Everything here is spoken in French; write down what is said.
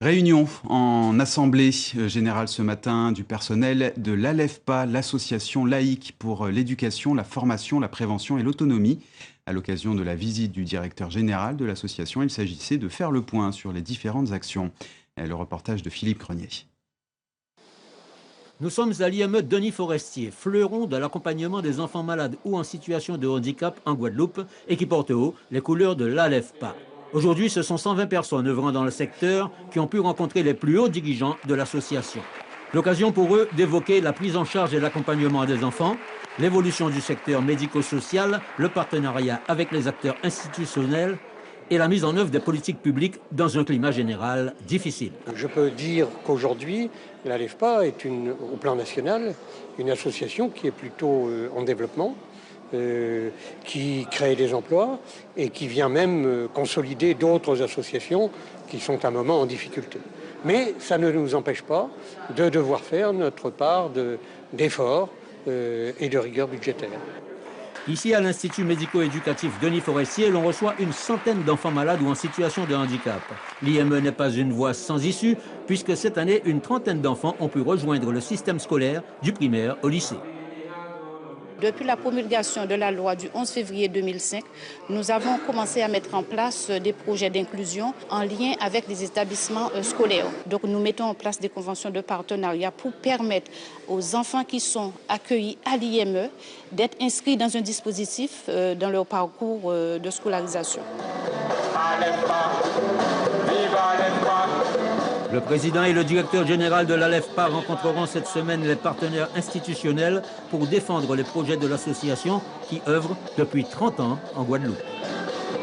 Réunion en assemblée générale ce matin du personnel de l'ALEFPA, l'association laïque pour l'éducation, la formation, la prévention et l'autonomie. À l'occasion de la visite du directeur général de l'association, il s'agissait de faire le point sur les différentes actions. Le reportage de Philippe Grenier. Nous sommes à l'IME Denis Forestier, fleuron de l'accompagnement des enfants malades ou en situation de handicap en Guadeloupe et qui porte haut les couleurs de l'ALEFPA. Aujourd'hui, ce sont 120 personnes œuvrant dans le secteur qui ont pu rencontrer les plus hauts dirigeants de l'association. L'occasion pour eux d'évoquer la prise en charge et l'accompagnement des enfants, l'évolution du secteur médico-social, le partenariat avec les acteurs institutionnels et la mise en œuvre des politiques publiques dans un climat général difficile. Je peux dire qu'aujourd'hui, l'ALEFPA est au plan national une association qui est plutôt en développement, qui crée des emplois et qui vient même consolider d'autres associations qui sont à un moment en difficulté. Mais ça ne nous empêche pas de devoir faire notre part d'efforts et de rigueur budgétaire. Ici, à l'Institut médico-éducatif Denis Forestier, l'on reçoit une centaine d'enfants malades ou en situation de handicap. L'IME n'est pas une voie sans issue, puisque cette année, une trentaine d'enfants ont pu rejoindre le système scolaire du primaire au lycée. Depuis la promulgation de la loi du 11 février 2005, nous avons commencé à mettre en place des projets d'inclusion en lien avec les établissements scolaires. Donc nous mettons en place des conventions de partenariat pour permettre aux enfants qui sont accueillis à l'IME d'être inscrits dans un dispositif dans leur parcours de scolarisation. Le président et le directeur général de l'ALEFPA rencontreront cette semaine les partenaires institutionnels pour défendre les projets de l'association qui œuvre depuis 30 ans en Guadeloupe.